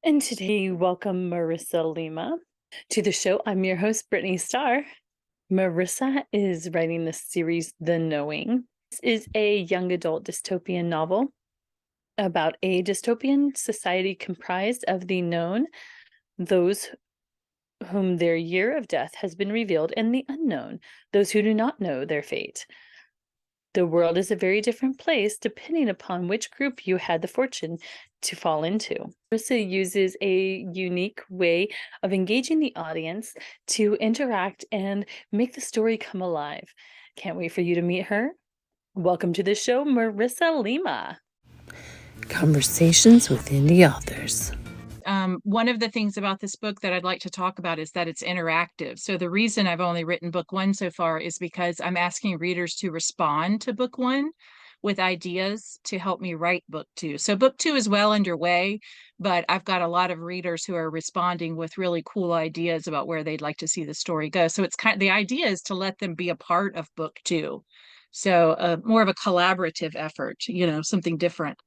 And today, welcome Marissa Lima to the show. I'm your host, Brittani Starr. Marissa is writing the series The Knowing. This is a young adult dystopian novel about a dystopian society comprised of the known, those whom their year of death has been revealed, and the unknown, those who do not know their fate. The world is a very different place depending upon which group you had the fortune to fall into. Marissa uses a unique way of engaging the audience to interact and make the story come alive. Can't wait for you to meet her. Welcome to the show, Marissa Lima. Conversations with Indie Authors. One of the things about this book that I'd like to talk about is that it's interactive. So the reason I've only written book one so far is because I'm asking readers to respond to book one with ideas to help me write book two. So book two is well underway, but I've got a lot of readers who are responding with really cool ideas about where they'd like to see the story go. So it's the idea is to let them be a part of book two. So more of a collaborative effort, something different.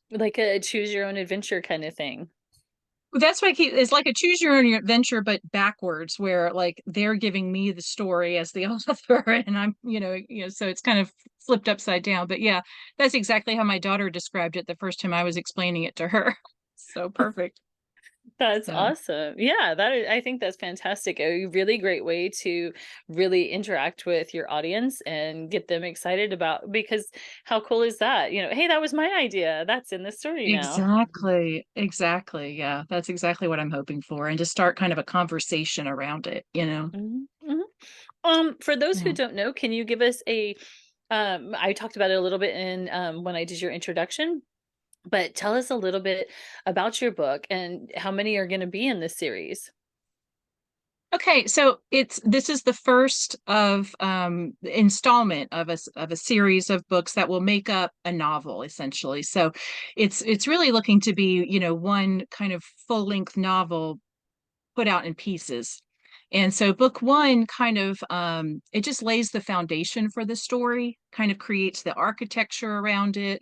Like a choose your own adventure kind of thing. That's why it's like a choose your own adventure, but backwards, where like they're giving me the story as the author, and I'm, so it's kind of flipped upside down. But yeah, that's exactly how my daughter described it the first time I was explaining it to her. So perfect. That's So awesome. Yeah, I think that's fantastic. A really great way to really interact with your audience and get them excited about, because how cool is that? Hey, that was my idea. That's in the story now. exactly. Yeah, that's exactly what I'm hoping for, and to start kind of a conversation around it. Mhm, mhm. For those who Yeah. don't know, can you give us I talked about it a little bit in when I did your introduction, but tell us a little bit about your book and how many are going to be in this series. Okay, so this is the first of installment of a series of books that will make up a novel essentially. So it's really looking to be, one kind of full-length novel put out in pieces. And so book one kind of it just lays the foundation for the story, kind of creates the architecture around it,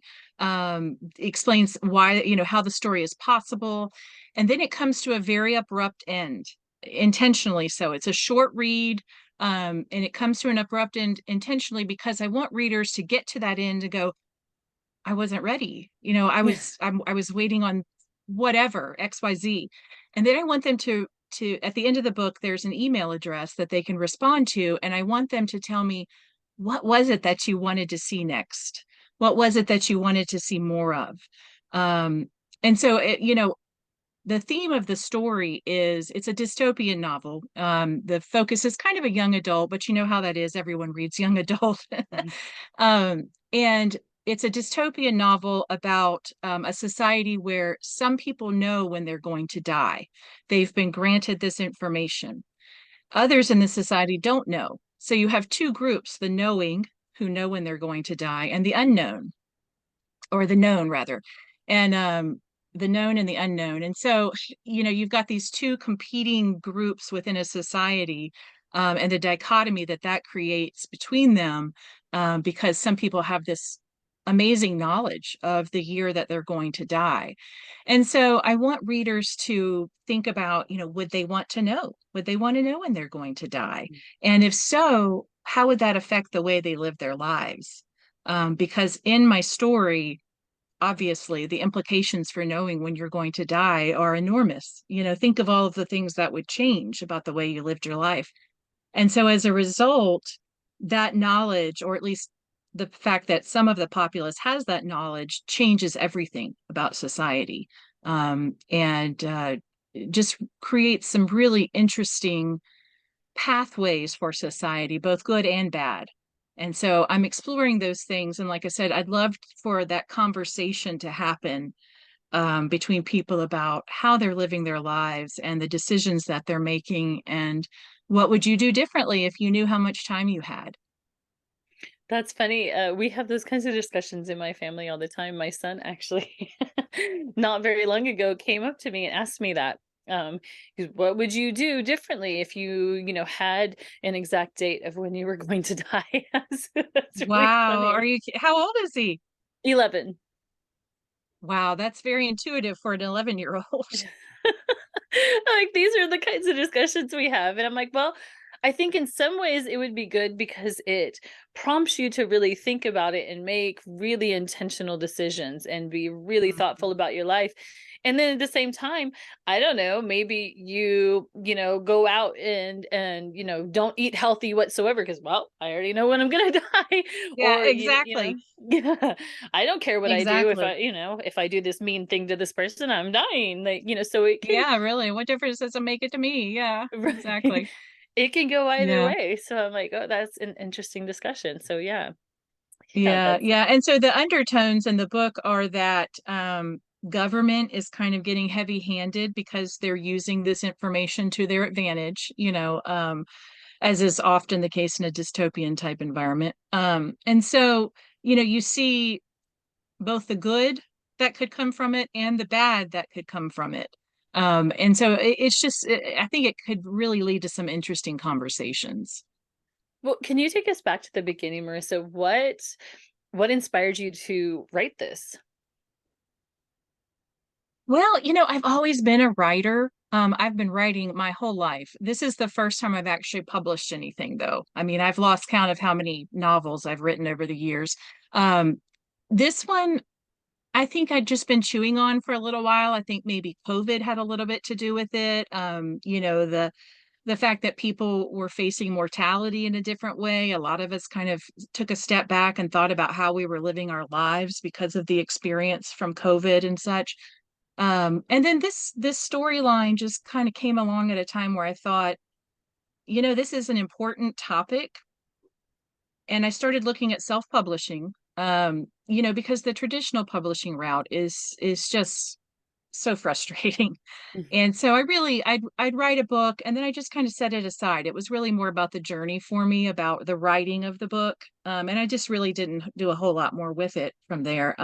explains why, how the story is possible, and then it comes to a very abrupt end, intentionally so. It's a short read, and it comes to an abrupt end intentionally because I want readers to get to that end and go, I wasn't ready. I was waiting on whatever XYZ. And then I want them to at the end of the book there's an email address that they can respond to, and I want them to tell me, what was it that you wanted to see next? What was it that you wanted to see more of? Um and so the theme of the story is it's a dystopian novel. The focus is kind of a young adult, but you know how that is. Everyone reads young adult. And it's a dystopian novel about a society where some people know when they're going to die. They've been granted this information. Others in the society don't know. So you have two groups, the knowing, who know when they're going to die, and the unknown, or the known rather. And the known and the unknown. And so, you've got these two competing groups within a society, and the dichotomy that creates between them, because some people have this amazing knowledge of the year that they're going to die. And so I want readers to think about, would they want to know? Would they want to know when they're going to die? And if so, how would that affect the way they live their lives? Because in my story, obviously the implications for knowing when you're going to die are enormous. Think of all of the things that would change about the way you lived your life. And so as a result, that knowledge, or at least the fact that some of the populace has that knowledge, changes everything about society, and just creates some really interesting pathways for society, both good and bad. And so I'm exploring those things. And like I said, I'd love for that conversation to happen, between people about how they're living their lives and the decisions that they're making. And what would you do differently if you knew how much time you had? That's funny. We have those kinds of discussions in my family all the time. My son actually, not very long ago, came up to me and asked me that. What would you do differently if had an exact date of when you were going to die? That's really Wow. funny. How old is he? 11. Wow, that's very intuitive for an 11-year-old. Like these are the kinds of discussions we have. And I'm like, well, I think in some ways it would be good because it prompts you to really think about it and make really intentional decisions and be really thoughtful about your life. And then at the same time, I don't know, maybe go out and don't eat healthy whatsoever because, well, I already know when I'm gonna die. Yeah, Or exactly. yeah, I don't care what I do if Exactly. I do this mean thing to this person, I'm dying. So it can Yeah, really. What difference does it make it to me? Yeah, right. exactly. It can go either Yeah. way. So I'm like, oh, that's an interesting discussion. So yeah. Yeah, Yeah, that's yeah. And so the undertones in the book are that government is kind of getting heavy-handed because they're using this information to their advantage, as is often the case in a dystopian type environment. And so, you see both the good that could come from it and the bad that could come from it. And so it's just, I think it could really lead to some interesting conversations. well, can you take us back to the beginning, Marissa? What inspired you to write this? Well, I've always been a writer. I've been writing my whole life. This is the first time I've actually published anything, though. I mean, I've lost count of how many novels I've written over the years. Um, this one, I think I'd just been chewing on for a little while. I think maybe COVID had a little bit to do with it. The fact that people were facing mortality in a different way. A lot of us kind of took a step back and thought about how we were living our lives because of the experience from COVID and such. And then this storyline just kind of came along at a time where I thought, this is an important topic, and I started looking at self-publishing. Because the traditional publishing route is just so frustrating. And so I'd write a book and then I just kind of set it aside. It was really more about the journey for me, about the writing of the book. And I just really didn't do a whole lot more with it from there.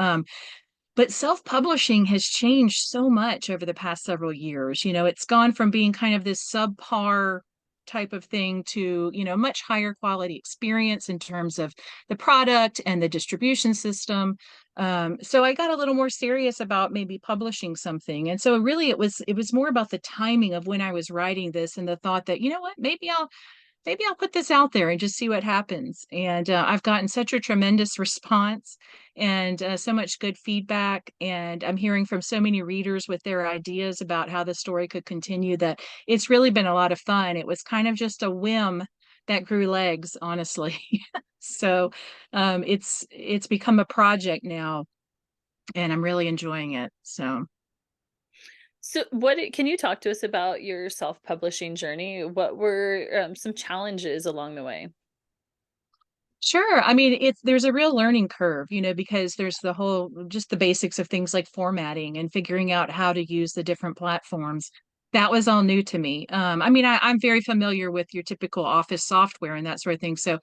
But self-publishing has changed so much over the past several years. It's gone from being kind of this subpar type of thing to, much higher quality experience in terms of the product and the distribution system. So I got a little more serious about maybe publishing something. And so really it was more about the timing of when I was writing this and the thought that, what, maybe I'll put this out there and just see what happens. And I've gotten such a tremendous response and so much good feedback. And I'm hearing from so many readers with their ideas about how the story could continue that it's really been a lot of fun. It was kind of just a whim that grew legs, honestly. So it's become a project now, and I'm really enjoying it. So. So can you talk to us about your self-publishing journey? What were some challenges along the way? Sure. I mean, there's a real learning curve, because there's just the basics of things like formatting and figuring out how to use the different platforms. That was all new to me. I mean, I'm very familiar with your typical office software and that sort of thing. So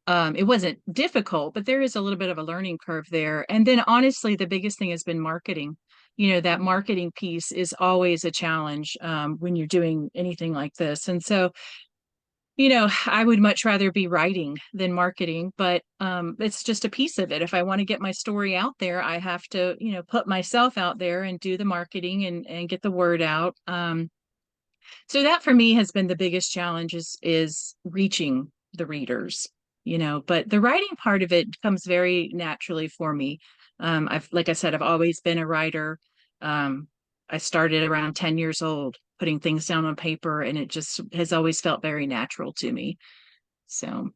it wasn't difficult, but there is a little bit of a learning curve there. And then honestly, the biggest thing has been marketing. That marketing piece is always a challenge when you're doing anything like this. And so I would much rather be writing than marketing, but it's just a piece of it. If I want to get my story out there, I have to, put myself out there and do the marketing and get the word out. So that for me has been the biggest challenge is reaching the readers, but the writing part of it comes very naturally for me. Like I said, I've always been a writer. Um, I started around 10 years old, putting things down on paper, and it just has always felt very natural to me. So.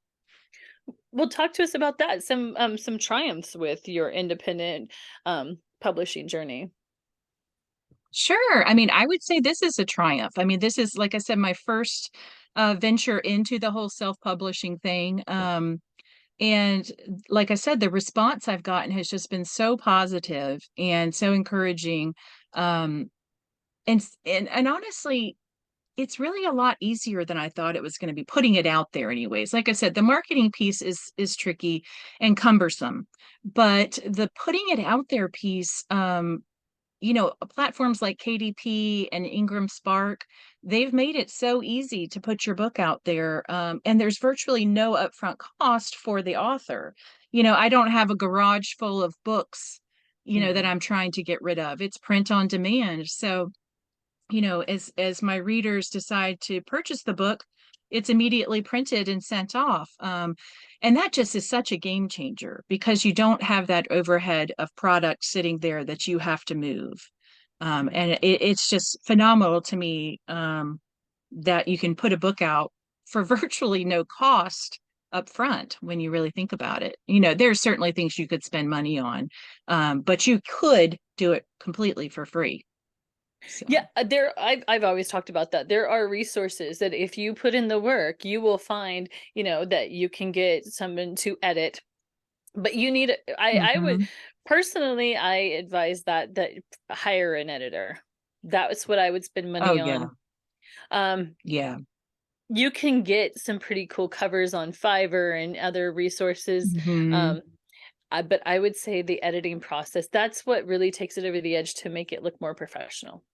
Well, talk to us about that. Some triumphs with your independent publishing journey. Sure. I mean, I would say this is a triumph. I mean, this is, like I said, my first venture into the whole self-publishing thing. And like I said, the response I've gotten has just been so positive and so encouraging. Um, and honestly, it's really a lot easier than I thought it was going to be, putting it out there anyways. Like I said, the marketing piece is tricky and cumbersome, but the putting it out there piece, platforms like KDP and Ingram Spark, they've made it so easy to put your book out there. And there's virtually no upfront cost for the author. I don't have a garage full of books that Mhm. I'm trying to get rid of. It's print on demand. So, as my readers decide to purchase the book, it's immediately printed and sent off. And that just is such a game changer because you don't have that overhead of product sitting there that you have to move. Mhm. And it's just phenomenal to me, that you can put a book out for virtually no cost up front when you really think about it. There's certainly things you could spend money on, but you could do it completely for free. So, Yeah, I've always talked about that. There are resources that if you put in the work, you will find, that you can get someone to edit. But you need I would mhm. personally I advise that hire an editor. That's what I would spend Oh money yeah, on. Um, yeah. you can get some pretty cool covers on Fiverr and other resources. Hmm. Um, but I would say the editing process, that's what really takes it over the edge to make it look more professional.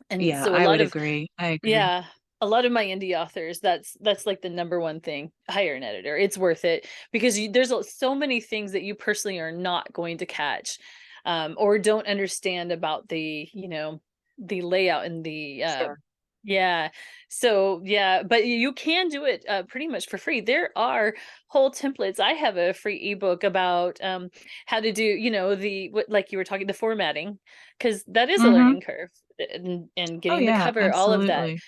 And Yeah, so a I lot would of agree. I agree. yeah, a lot of my indie authors, that's like the number one thing. Hire an editor. It's worth it because there's so many things that you personally are not going to catch, or don't understand about the layout and the Sure. yeah. So yeah, but you can do it pretty much for free. There are whole templates. I have a free ebook about how to do, the what like you were talking, the formatting, because that is a Hmm. learning curve, and Oh getting the yeah, cover, all of that. absolutely.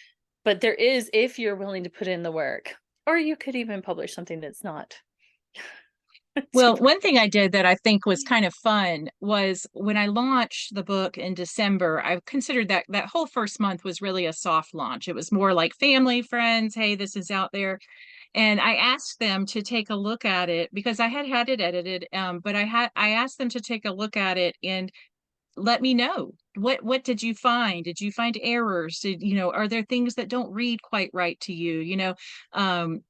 But there is, if you're willing to put in the work, or you could even publish something that's not too Well, much. one thing I did that I think was kind of fun was when I launched the book in December, I considered that whole first month was really a soft launch. It was more like family, friends, hey, this is out there. And I asked them to take a look at it because I had had it edited, but I asked them to take a look at it and let me know, what did you find? Did you find errors? Are there things that don't read quite right to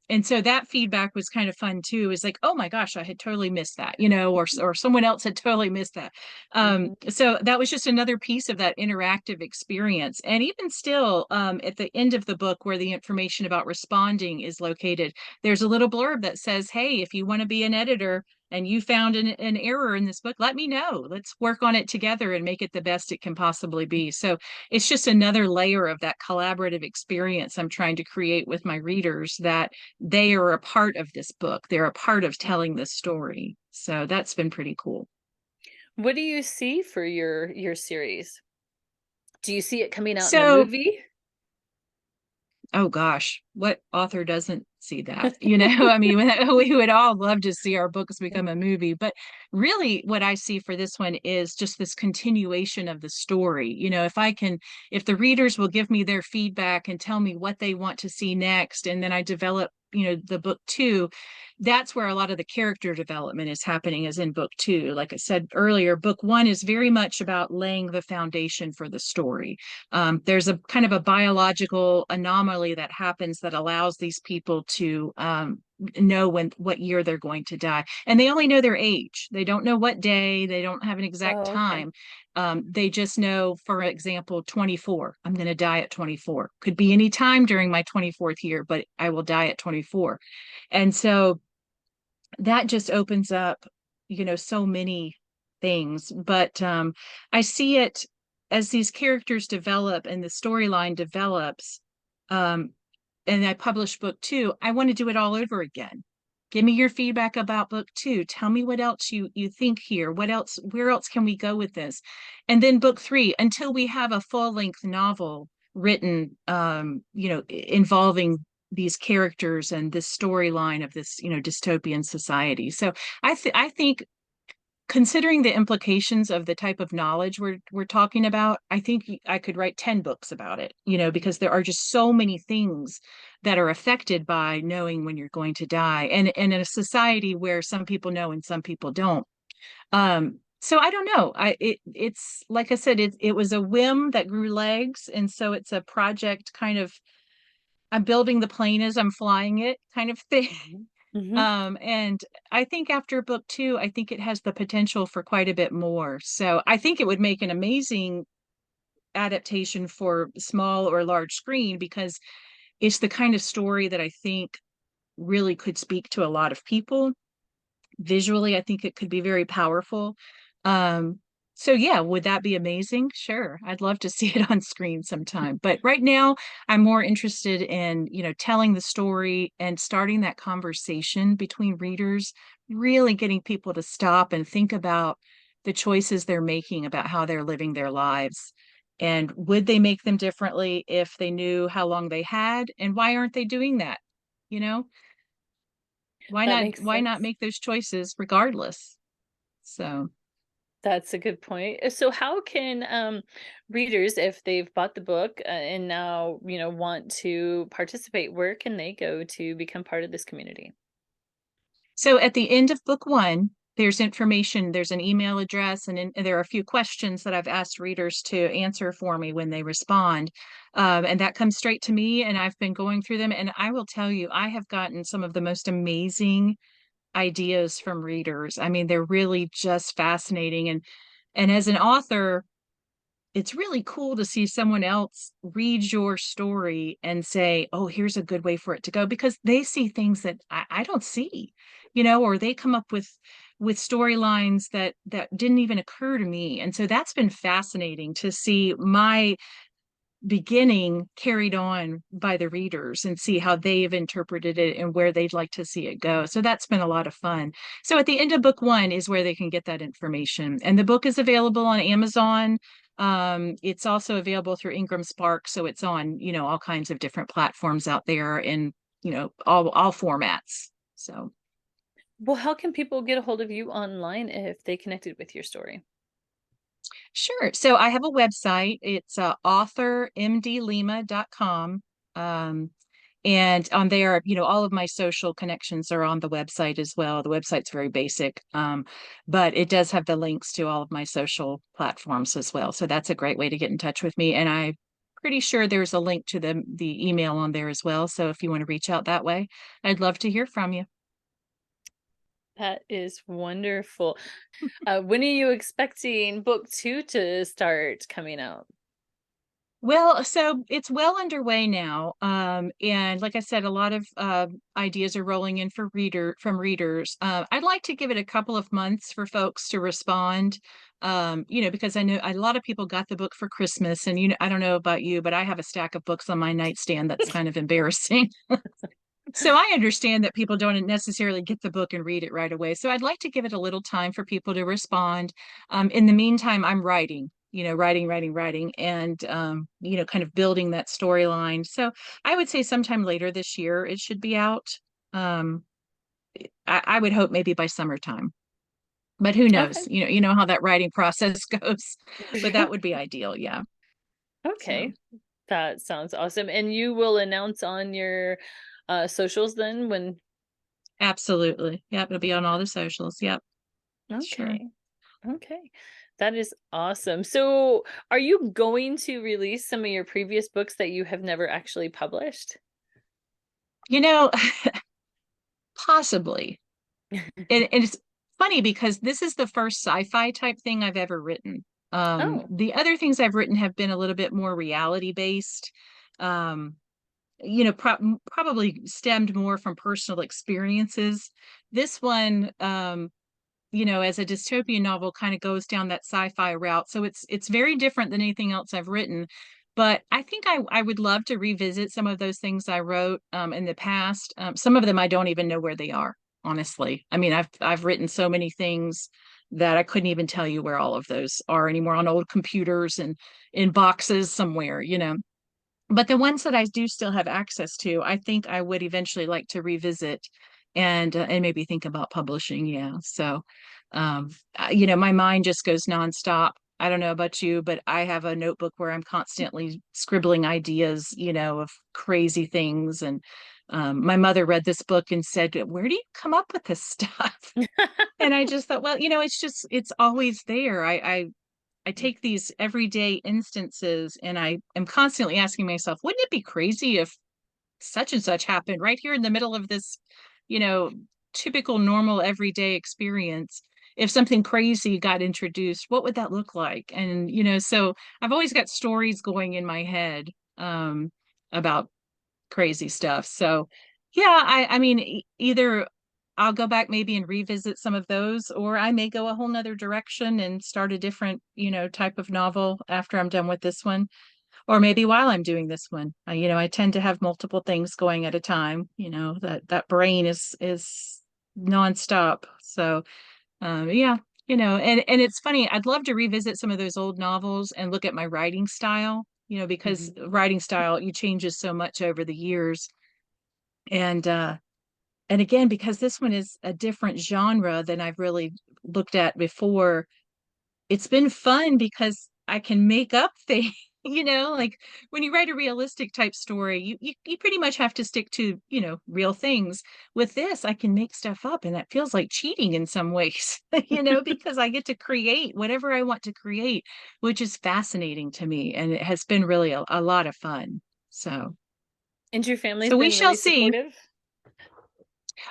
and so that feedback was kind of fun too. Is like, oh my gosh, I had totally missed that, or someone else had totally missed that. Mhm. So that was just another piece of that interactive experience. And even still, at the end of the book where the information about responding is located, there's a little blurb that says, hey, if you want to be an editor and you found an error in this book, let me know. Let's work on it together and make it the best it can possibly be. So it's just another layer of that collaborative experience I'm trying to create with my readers, that they are a part of this book. They're a part of telling this story. So that's been pretty cool. What do you see for your series? Do you see it coming out in a So movie? oh gosh, what author doesn't see that? I mean, we would all love to see our books become a movie, but really what I see for this one is just this continuation of the story. If the readers will give me their feedback and tell me what they want to see next, and then I develop, the book two, that's where a lot of the character development is happening, is in book two. Like I said earlier, book one is very much about laying the foundation for the story. There's a kind of a biological anomaly that happens that allows these people to know what year they're going to die, and they only know their age. They don't know what day. They don't have an exact Oh, okay. time. They just know, for example, 24. I'm going to die at 24. Could be any time during my 24th year, but I will die at 24. And so that just opens up, so many things. But I see it as these characters develop and the storyline develops. Um, and I publish book two, I want to do it all over again. Give me your feedback about book two. Tell me what else you think here. What else? Where else can we go with this? And then book three, until we have a full length novel written, involving these characters and this storyline of this, dystopian society. So I think, considering the implications of the type of knowledge we're talking about, I think I could write 10 books about it, because there are just so many things that are affected by knowing when you're going to die. And in a society where some people know and some people don't. So I don't know. It's like I said, it was a whim that grew legs. And so it's a project, kind of, I'm building the plane as I'm flying it kind of thing. Mhm. Mhm. And I think after book two, I think it has the potential for quite a bit more. So I think it would make an amazing adaptation for small or large screen, because it's the kind of story that I think really could speak to a lot of people. Visually, I think it could be very powerful. Um, so yeah, would that be amazing? Sure. I'd love to see it on screen sometime. But right now, I'm more interested in, telling the story and starting that conversation between readers, really getting people to stop and think about the choices they're making about how they're living their lives. And would they make them differently if they knew how long they had? And why aren't they doing that? You know, why That not makes why not sense. make those choices regardless? So That's a good point. So how can readers, if they've bought the book and now, want to participate, where can they go to become part of this community? So at the end of book one, there's information, there's an email address, and there are a few questions that I've asked readers to answer for me when they respond. And that comes straight to me, and I've been going through them. And I will tell you, I have gotten some of the most amazing ideas from readers. I mean, they're really just fascinating. And as an author, it's really cool to see someone else read your story and say, oh, here's a good way for it to go, because they see things that I don't see, or they come up with storylines that didn't even occur to me. And so that's been fascinating to see my beginning carried on by the readers and see how they've interpreted it and where they'd like to see it go. So that's been a lot of fun. So at the end of book one is where they can get that information. And the book is available on Amazon. It's also available through Ingram Spark. So it's on, all kinds of different platforms out there in, all formats. So Well, how can people get a hold of you online if they connected with your story? sure. So I have a website. It's authormdlima.com. Um, And on there, all of my social connections are on the website as well. The website's very basic, but it does have the links to all of my social platforms as well. So that's a great way to get in touch with me. And I'm pretty sure there's a link to the email on there as well. So if you want to reach out that way, I'd love to hear from you. That is wonderful. When are you expecting book two to start coming out? Well, so it's well underway now. And like I said, a lot of ideas are rolling in from readers. I'd like to give it a couple of months for folks to respond. Because I know a lot of people got the book for Christmas, and I don't know about you, but I have a stack of books on my nightstand that's kind of embarrassing. So I understand that people don't necessarily get the book and read it right away. So I'd like to give it a little time for people to respond. In the meantime, I'm writing, writing, and kind of building that storyline. So I would say sometime later this year it should be out. Um, I would hope maybe by summertime, but who knows? Okay. You know how that writing process goes. But that would be ideal, yeah. So Okay. That sounds awesome. And you will announce on your socials then when absolutely, yep, it'll be on all the socials. Yep, sure. okay. Okay. That is awesome. So, are you going to release some of your previous books that you have never actually published? You know, possibly. And it's funny because this is the first sci-fi type thing I've ever written. Oh. The other things I've written have been a little bit more reality based. Um, probably stemmed more from personal experiences. This one, as a dystopian novel, kind of goes down that sci-fi route. So it's very different than anything else I've written. But I think I would love to revisit some of those things I wrote in the past. Some of them I don't even know where they are, honestly. I mean, I've written so many things that I couldn't even tell you where all of those are anymore, on old computers and in boxes somewhere. But the ones that I do still have access to, I think I would eventually like to revisit and maybe think about publishing. Yeah. So, my mind just goes nonstop. I don't know about you, but I have a notebook where I'm constantly scribbling ideas, of crazy things. And my mother read this book and said, "Where do you come up with this stuff?" And I just thought, well, it's always there. I take these everyday instances and I am constantly asking myself, wouldn't it be crazy if such and such happened right here in the middle of this, you know, typical normal everyday experience? If something crazy got introduced, what would that look like? And, so I've always got stories going in my head about crazy stuff. So, yeah, I mean, either I'll go back maybe and revisit some of those, or I may go a whole nother direction and start a different, type of novel after I'm done with this one, or maybe while I'm doing this one. I tend to have multiple things going at a time. That brain is nonstop. So, yeah, and it's funny. I'd love to revisit some of those old novels and look at my writing style, because Mhm. writing style, you changes so much over the years. And again, because this one is a different genre than I've really looked at before, it's been fun because I can make up things. Like when you write a realistic type story, you pretty much have to stick to, real things. With this, I can make stuff up, and that feels like cheating in some ways, because I get to create whatever I want to create, which is fascinating to me. And it has been really a lot of fun. So, And your family's so we been shall really see. supportive?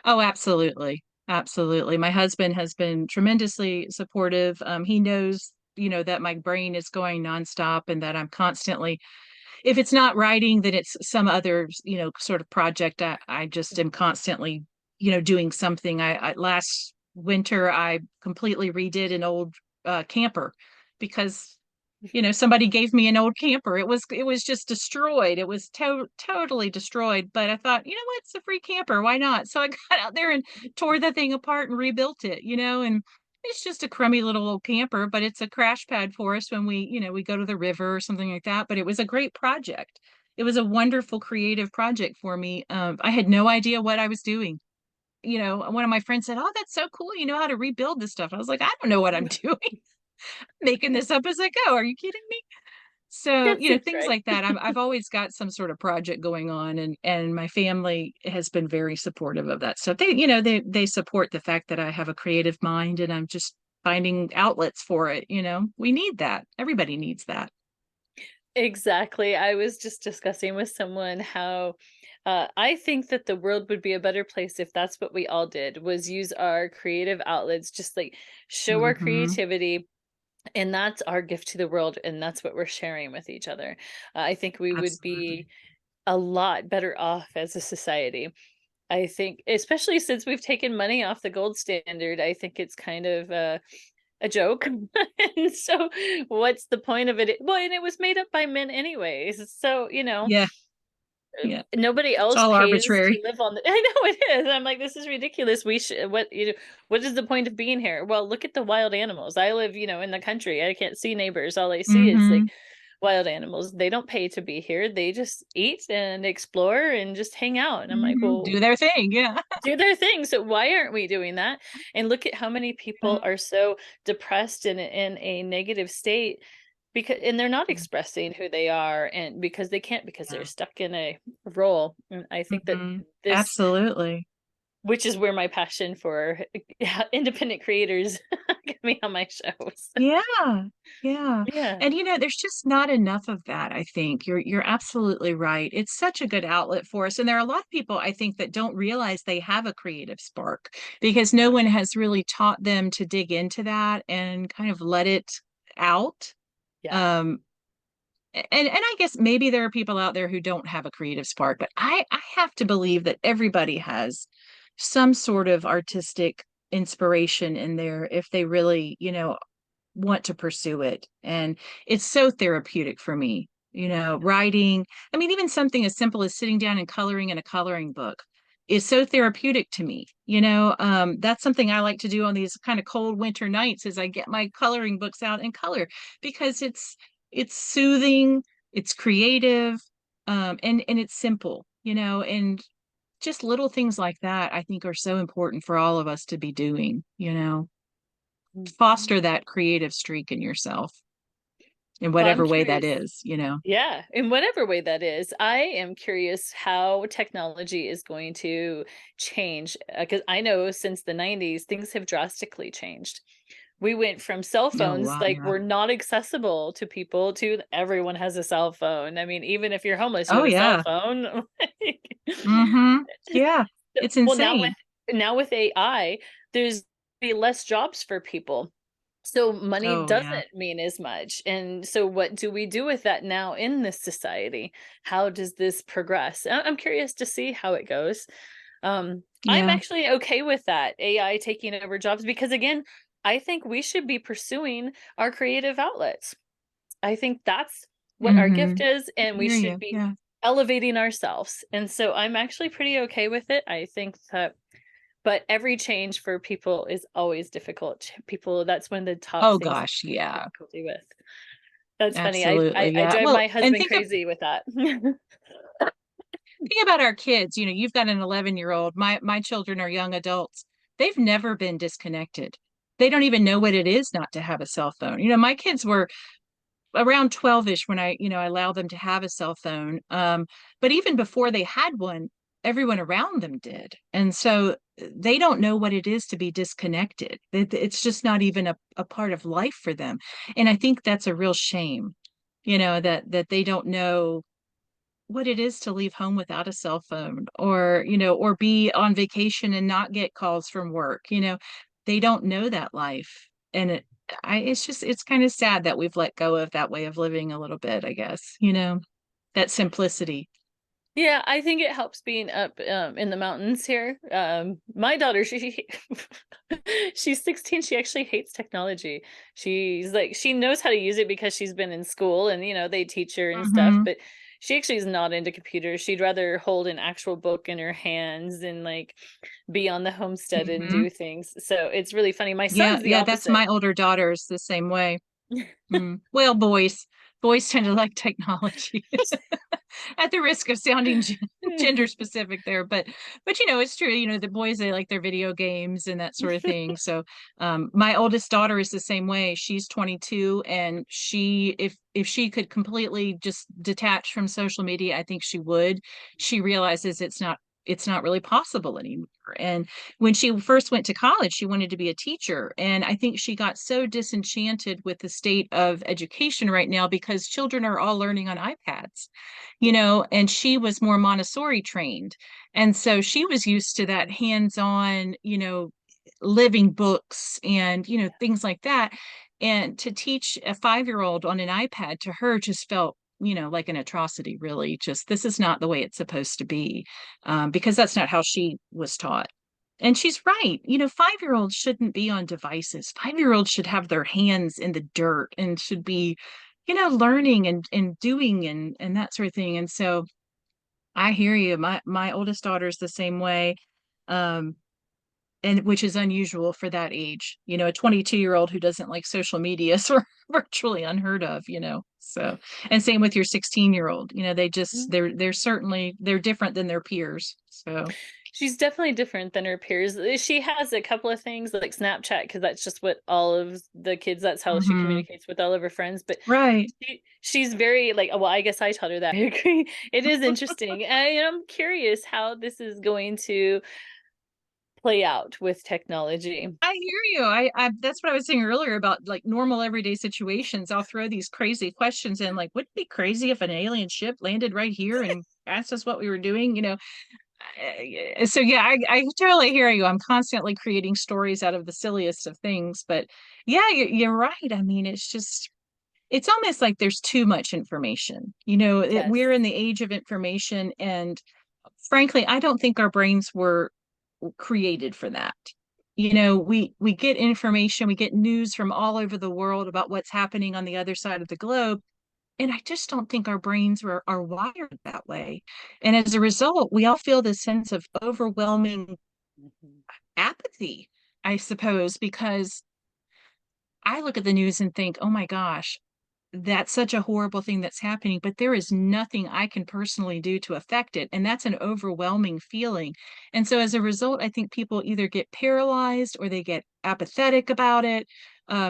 Oh, absolutely. Absolutely. My husband has been tremendously supportive. He knows, that my brain is going nonstop and that I'm constantly, if it's not writing, then it's some other, sort of project. I just am constantly, doing something. I last winter, I completely redid an old camper because somebody gave me an old camper. It was just destroyed. It was totally destroyed. But I thought, what? It's a free camper. Why not? So I got out there and tore the thing apart and rebuilt it, and it's just a crummy little old camper, but it's a crash pad for us when we go to the river or something like that. But it was a great project. It was a wonderful creative project for me. I had no idea what I was doing. One of my friends said, "Oh, that's so cool. You know how to rebuild this stuff." I was like, "I don't know what I'm doing. Making this up as I go. Are you kidding me?" So, That seems things right. like that. I've always got some sort of project going on, and my family has been very supportive of that stuff. They support the fact that I have a creative mind and I'm just finding outlets for it. We need that. Everybody needs that. Exactly. I was just discussing with someone how I think that the world would be a better place if that's what we all did, was use our creative outlets, just like show our Hmm. creativity, and that's our gift to the world, and that's what we're sharing with each other. I think we would be Absolutely. a lot better off as a society. I think, especially since we've taken money off the gold standard, I think it's kind of a joke. And so, what's the point of it? Well, and it was made up by men anyways. So, Yeah, yeah. nobody It's else all pays to arbitrary. live on the I know it is. I'm like, this is ridiculous. We should what is the point of being here? Well, look at the wild animals. I live, in the country. I can't see neighbors. All I see is like Hmm. wild animals. They don't pay to be here. They just eat and explore and just hang out. And I'm like, Hmm. well, Do their thing. Yeah. do their thing. So why aren't we doing that? And look at how many people are so depressed and in a negative state, because and they're not expressing who they are, and because they can't, because they're Yeah. stuck in a role. And I think that Hmm. this, Absolutely. which is where my passion for independent creators get me on my shows. Yeah, yeah. Yeah. And there's just not enough of that, I think. You're absolutely right. It's such a good outlet for us. And there are a lot of people, I think, that don't realize they have a creative spark because no Yeah. one has really taught them to dig into that and kind of let it out. Yeah. Um, and I guess maybe there are people out there who don't have a creative spark, but I have to believe that everybody has some sort of artistic inspiration in there if they really, want to pursue it. And it's so therapeutic for me, writing. I mean, even something as simple as sitting down and coloring in a coloring book is so therapeutic to me. That's something I like to do on these kind of cold winter nights is I get my coloring books out and color because it's soothing, it's creative, and it's simple, and just little things like that I think are so important for all of us to be doing, Mhm. foster that creative streak in yourself in Well, I'm whatever way that curious. is. Yeah, in whatever way that is. I am curious how technology is going to change, because I know since the 90s, things have drastically changed. We went from cell Oh, phones, wow, like yeah. were not accessible to people, to everyone has a cell phone. I mean, even if you're homeless, you Oh, have a cell yeah. phone. Mm-hmm. Yeah. It's Well, insane. now with AI, there's be less jobs for people. So money Oh, yeah. doesn't mean as much. And so what do we do with that now in this society? How does this progress? I'm curious to see how it goes. I'm Yeah. actually okay with that, AI taking over jobs, because again, I think we should be pursuing our creative outlets. I think that's what our Mm-hmm. gift is, I and we hear should you. be Yeah. elevating ourselves. And so I'm actually pretty okay with it. I think that, but every change for people is always difficult. People, that's one of the top Oh things gosh, yeah. difficulty with. That's funny. Absolutely. I Yeah. drive Well, my and husband crazy with that. think about our kids. You know, you've got an 11-year-old. My children are young adults. They've never been disconnected. They don't even know what it is not to have a cell phone. You know, my kids were around 12ish when I allowed them to have a cell phone. But even before they had one, everyone around them did. And so they don't know what it is to be disconnected. It's just not even a part of life for them. And I think that's a real shame, that they don't know what it is to leave home without a cell phone, or be on vacation and not get calls from work. They don't know that life. And it's kind of sad that we've let go of that way of living a little bit, I guess, that simplicity. Yeah, I think it helps being up in the mountains here. My daughter, she she's 16. She actually hates technology. She's like, she knows how to use it because she's been in school, and they teach her and stuff, Hmm. but she actually is not into computers. She'd rather hold an actual book in her hands and like be on the homestead and Hmm. do things. So it's really funny. My Yeah, son's the yeah, that's opposite. my older daughter's the same way. Mm. Well, boys tend to like technology. At the risk of sounding gender specific there, but it's true. The boys, they like their video games and that sort of thing. So my oldest daughter is the same way. She's 22, and if she could completely just detach from social media, I think she would. She realizes it's not really possible anymore. And when she first went to college, she wanted to be a teacher. And I think she got so disenchanted with the state of education right now because children are all learning on iPads, Yeah. and she was more Montessori trained. And so she was used to that hands-on, living books and, things like that. And to teach a 5-year-old on an iPad to her just felt, like an atrocity, really. Just this is not the way it's supposed to be, because that's not how she was taught. And she's right. 5-year-olds shouldn't be on devices. 5-year-olds should have their hands in the dirt and should be, learning and doing and that sort of thing. And so I hear you. My oldest daughter is the same way. Um, and which is unusual for that age. A 22-year-old who doesn't like social media is virtually unheard of, So, and same with your 16-year-old. They just they're different than their peers. So, She's definitely different than her peers. She has a couple of things like Snapchat, because that's just what all of the kids, that's how she mhm. communicates with all of her friends. But Right. she's very like, well, I guess I taught her that. I agree. It is interesting. And I'm curious how this is going to play out with technology. I hear you. I that's what I was saying earlier about like normal everyday situations. I'll throw these crazy questions in, like, wouldn't it be crazy if an alien ship landed right here and asked us what we were doing? So yeah, I totally hear you. I'm constantly creating stories out of the silliest of things, but yeah, you're right. I mean, it's almost like there's too much information. Yes. We're in the age of information, and frankly, I don't think our brains were created for that. We get information, we get news from all over the world about what's happening on the other side of the globe. And I just don't think our brains are wired that way. And as a result, we all feel this sense of overwhelming Mhm. apathy, I suppose, because I look at the news and think, oh my gosh, that's such a horrible thing that's happening, but there is nothing I can personally do to affect it. And that's an overwhelming feeling. And so as a result, I think people either get paralyzed or they get apathetic about it,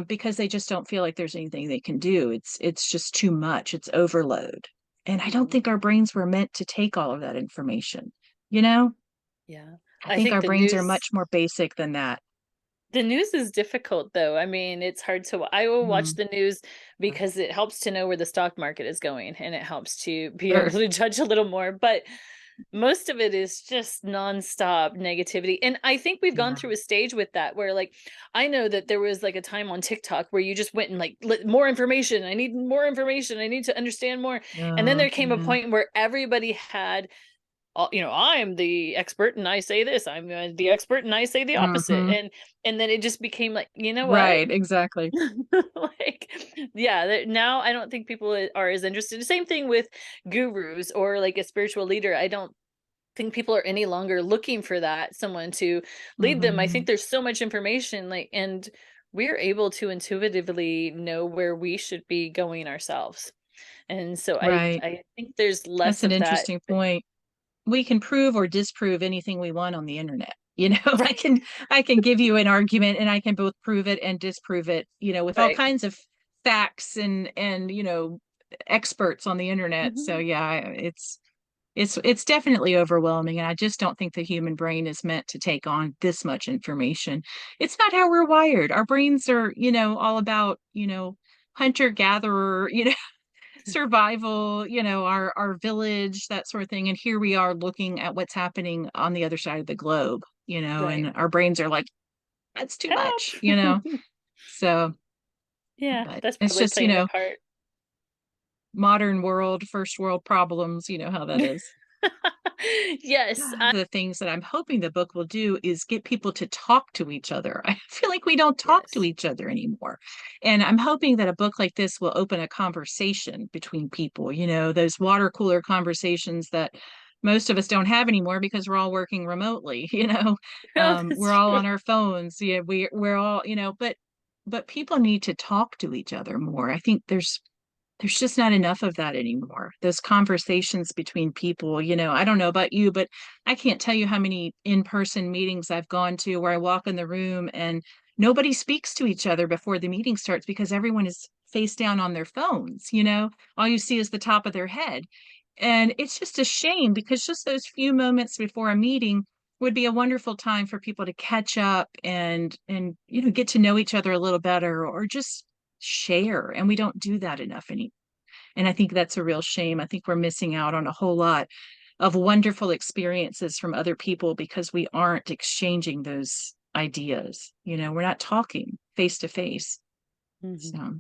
because they just don't feel like there's anything they can do. It's just too much. It's overload. And I don't Mhm. think our brains were meant to take all of that information. You know, Yeah. I I think think our brains are much more basic than that. the news is difficult though. I mean, it's hard to, I will watch Mm. the news because it helps to know where the stock market is going, and it helps to be able Sure. to judge a little more. But most of it is just nonstop negativity. And I think we've gone Yeah. through a stage with that where, like, I know that there was like a time on TikTok where you just went and like, more information. I need more information. I need to understand more. And then Oh, there came a yeah. point where everybody had I'm the expert and I say this, I'm the expert and I say the opposite. Hmm. And then it just became like, you know what? Right, exactly. Like, yeah, now I don't think people are as interested. Same thing with gurus or like a spiritual leader. I don't think people are any longer looking for that, someone to lead them. I think Hmm. there's so much information, like, and we're able to intuitively know where we should be going ourselves. And so Right. I think there's That's less an of that. interesting point. We can prove or disprove anything we want on the internet. You know, Right. I can give you an argument and I can both prove it and disprove it, with all Right. kinds of facts and experts on the internet. So Mhm. yeah, it's definitely overwhelming, and I just don't think the human brain is meant to take on this much information. It's not how we're wired. Our brains are, all about, hunter gatherer, survival, our village, that sort of thing. And here we are looking at what's happening on the other side of the globe, Right. and our brains are like, that's too Help. much. So, Yeah, but that's it's probably just, playing a part. modern world, first world problems, you know how that is. Yes. The things that I'm hoping the book will do is get people to talk to each other. I feel like we don't talk to Yes. each other anymore. And I'm hoping that a book like this will open a conversation between people, those water cooler conversations that most of us don't have anymore because we're all working remotely, No, we're that's all true. on our phones. Yeah, we're all, but people need to talk to each other more. I think there's just not enough of that anymore. Those conversations between people, I don't know about you, but I can't tell you how many in-person meetings I've gone to where I walk in the room and nobody speaks to each other before the meeting starts because everyone is face down on their phones. All you see is the top of their head. And it's just a shame because just those few moments before a meeting would be a wonderful time for people to catch up and get to know each other a little better or just share, and we don't do that enough anymore. And I think that's a real shame. I think we're missing out on a whole lot of wonderful experiences from other people because we aren't exchanging those ideas. We're not talking face to face. Mhm. So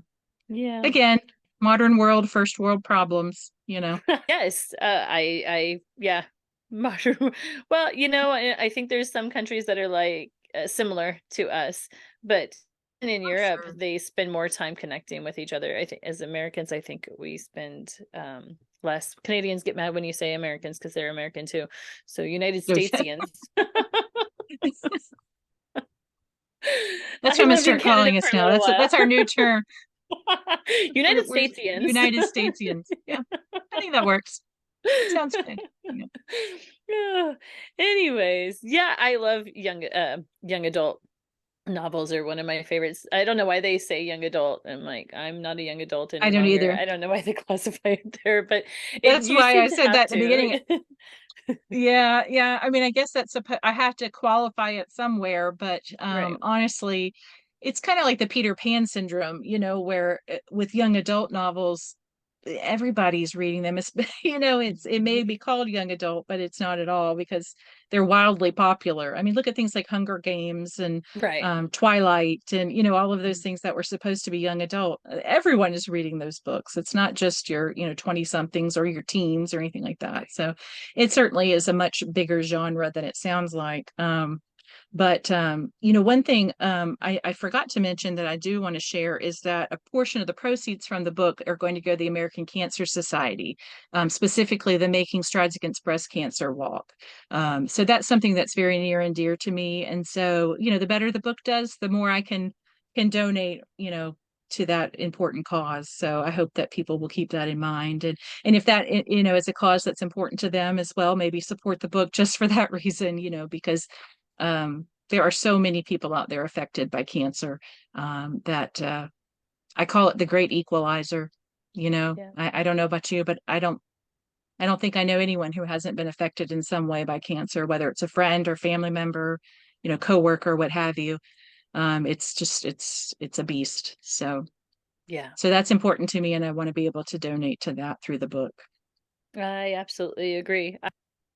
Yeah. again, modern world, first world problems. Yes. Yeah. Mushroom. Well, I think there's some countries that are like similar to us, but in Oh, Europe, sure. they spend more time connecting with each other. I think as Americans, I think we spend less. Canadians get mad when you say Americans because they're American too. So United Okay. Statesians. That's what I I'm gonna lived in start Canada calling for us a now. little That's while. our new term. United We're Statesians. United Statesians. Yeah, I think that works. That sounds good. Yeah. Yeah. Anyways, yeah, I love young adult novels are one of my favorites. I don't know why they say young adult. I'm like, I'm not a young adult I any don't longer. either. I don't know why they classify it there, but That's you why I seem to said have that in the beginning. to. Yeah, yeah. I mean, I guess I have to qualify it somewhere, but Right. honestly, it's kind of like the Peter Pan syndrome, where with young adult novels, everybody's reading them. It's it may be called young adult, but it's not at all because they're wildly popular. I mean, look at things like Hunger Games and Right. Twilight and all of those things that were supposed to be young adult. Everyone is reading those books. It's not just your 20 somethings or your teens or anything like that. So it certainly is a much bigger genre than it sounds like. But one thing I forgot to mention that I do want to share is that a portion of the proceeds from the book are going to go to the American Cancer Society, specifically the Making Strides Against Breast Cancer walk. So that's something that's very near and dear to me. And so, the better the book does, the more I can donate, to that important cause. So I hope that people will keep that in mind. And if that, is a cause that's important to them as well, maybe support the book just for that reason, because there are so many people out there affected by cancer that I call it the great equalizer. Yeah. I don't know about you, but I don't think I know anyone who hasn't been affected in some way by cancer, whether it's a friend or family member, coworker, what have you. It's just it's a beast. Yeah. So that's important to me, and I want to be able to donate to that through the book. I absolutely agree.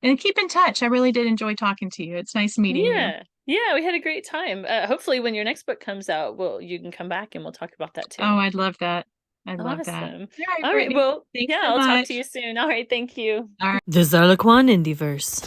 And keep in touch. I really did enjoy talking to you. It's nice meeting you. Yeah. Yeah, we had a great time. Hopefully when your next book comes out, you can come back and we'll talk about that too. Oh, I'd love that. I love that. Awesome. All right, All right. Brittany. Well, Thanks yeah, so I'll talk much. to you soon. All right. Thank you. All right. The Zarlequan Indieverse.